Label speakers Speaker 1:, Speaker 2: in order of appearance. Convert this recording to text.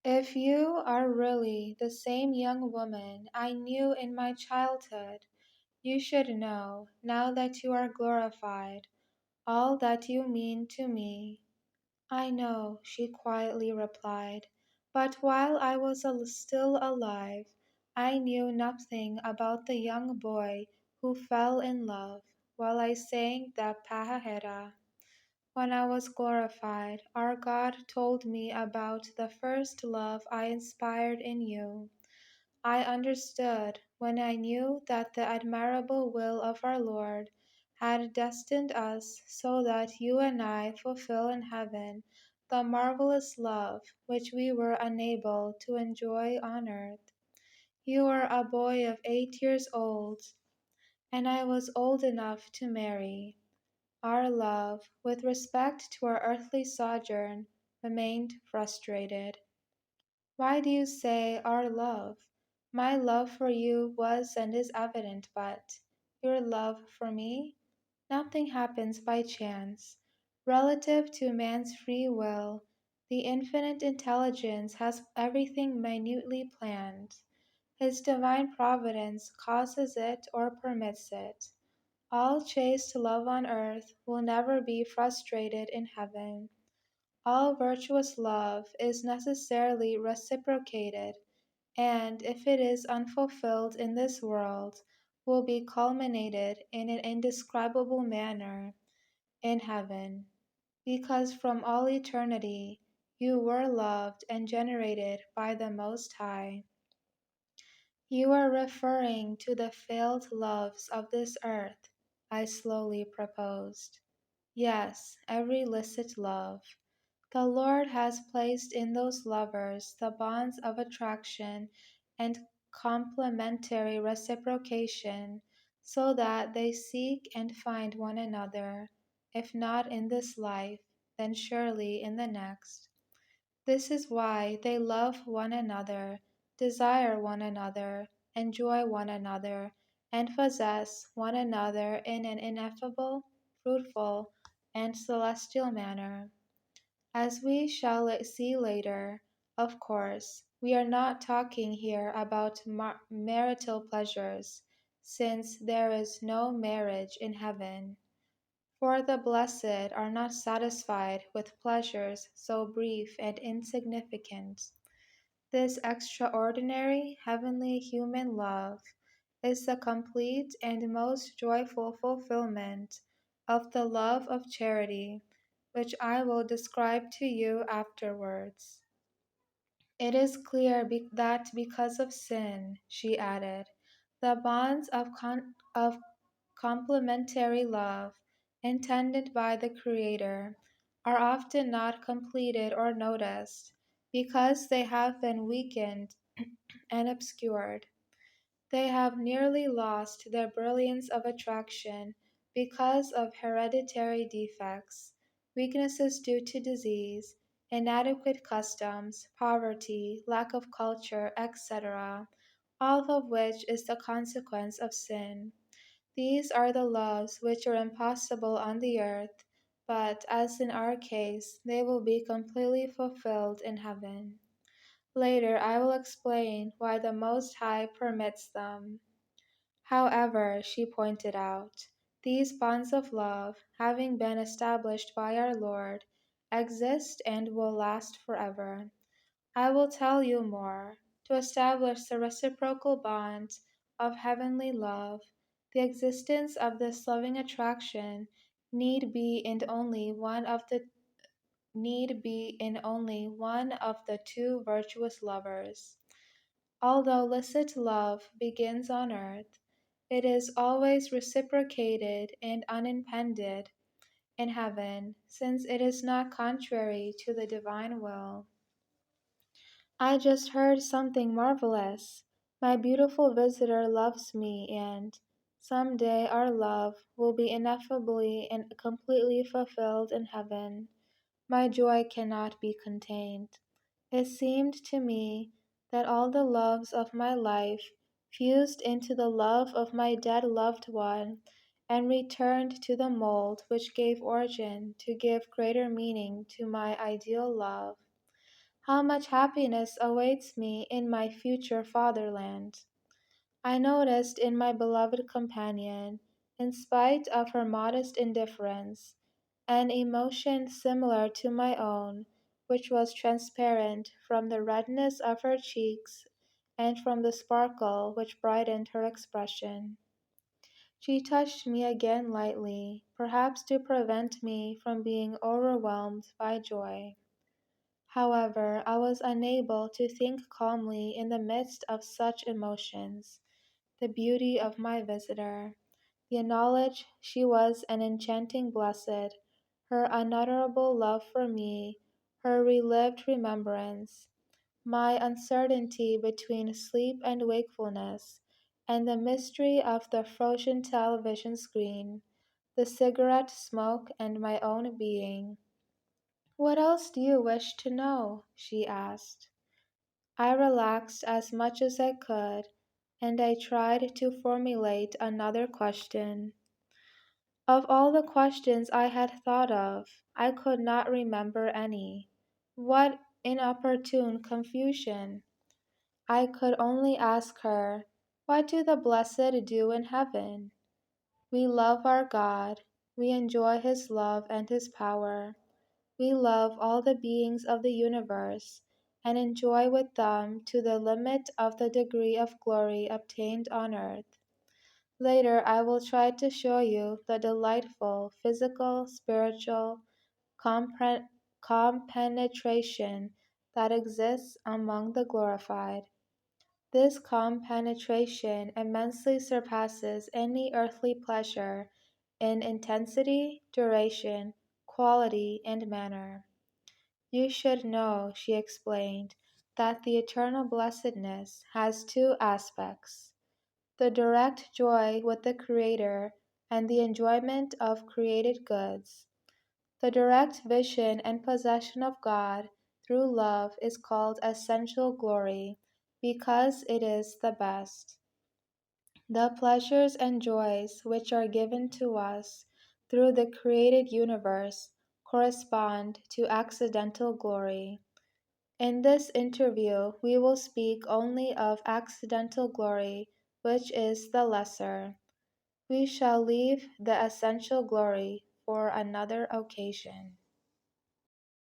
Speaker 1: If you are really the same young woman I knew in my childhood, you should know, now that you are glorified, all that you mean to me. I know, she quietly replied, but while I was still alive, I knew nothing about the young boy who fell in love while I sang the Piccareta. When I was glorified, our God told me about the first love I inspired in you. I understood when I knew that the admirable will of our Lord had destined us so that you and I fulfill in heaven the marvelous love which we were unable to enjoy on earth. You were a boy of 8 years old, and I was old enough to marry. Our love, with respect to our earthly sojourn, remained frustrated. Why do you say our love? My love for you was and is evident, but your love for me? Nothing happens by chance. Relative to man's free will, the infinite intelligence has everything minutely planned. His divine providence causes it or permits it. All chaste love on earth will never be frustrated in heaven. All virtuous love is necessarily reciprocated, and if it is unfulfilled in this world, will be culminated in an indescribable manner in heaven, because from all eternity you were loved and generated by the Most High. You are referring to the failed loves of this earth, I slowly proposed. Yes, every licit love. The Lord has placed in those lovers the bonds of attraction and complementary reciprocation, so that they seek and find one another, if not in this life, then surely in the next. This is why they love one another, desire one another, enjoy one another, and possess one another in an ineffable, fruitful, and celestial manner. As we shall see later, of course, we are not talking here about marital pleasures, since there is no marriage in heaven. For the blessed are not satisfied with pleasures so brief and insignificant. This extraordinary heavenly human love is the complete and most joyful fulfillment of the love of charity, which I will describe to you afterwards. It is clear that because of sin, she added, the bonds of complementary love intended by the Creator are often not completed or noticed because they have been weakened and obscured. They have nearly lost their brilliance of attraction because of hereditary defects, weaknesses due to disease, inadequate customs, poverty, lack of culture, etc., all of which is the consequence of sin. These are the loves which are impossible on the earth, but as in our case, they will be completely fulfilled in heaven. Later I will explain why the Most High permits them. However, she pointed out, these bonds of love, having been established by our Lord, exist and will last forever. I will tell you more. To establish the reciprocal bond of heavenly love, the existence of this loving attraction need be in only one of the two virtuous lovers. Although licit love begins on earth, it is always reciprocated and unimpeded in heaven, since it is not contrary to the divine will. I just heard something marvelous. My beautiful visitor loves me, and some day our love will be ineffably and completely fulfilled in heaven. My joy cannot be contained. It seemed to me that all the loves of my life fused into the love of my dead loved one and returned to the mold which gave origin to give greater meaning to my ideal love. How much happiness awaits me in my future fatherland. I noticed in my beloved companion, in spite of her modest indifference, an emotion similar to my own, which was transparent from the redness of her cheeks and from the sparkle which brightened her expression. She touched me again lightly, perhaps to prevent me from being overwhelmed by joy. However, I was unable to think calmly in the midst of such emotions. The beauty of my visitor, the knowledge she was an enchanting blessed, her unutterable love for me, her relived remembrance, my uncertainty between sleep and wakefulness, and the mystery of the frozen television screen, the cigarette smoke, and my own being. "What else do you wish to know?" she asked. I relaxed as much as I could, and I tried to formulate another question. Of all the questions I had thought of, I could not remember any. What inopportune confusion! I could only ask her, "What do the blessed do in heaven?" We love our God, we enjoy His love and His power. We love all the beings of the universe, and enjoy with them to the limit of the degree of glory obtained on earth. Later I will try to show you the delightful physical, spiritual compenetration that exists among the glorified. This compenetration immensely surpasses any earthly pleasure in intensity, duration, quality, and manner. "You should know," she explained, "that the eternal blessedness has two aspects: the direct joy with the Creator and the enjoyment of created goods. The direct vision and possession of God through love is called essential glory, because it is the best. The pleasures and joys which are given to us through the created universe correspond to accidental glory. In this interview we will speak only of accidental glory, which is the lesser. We shall leave the essential glory for another occasion."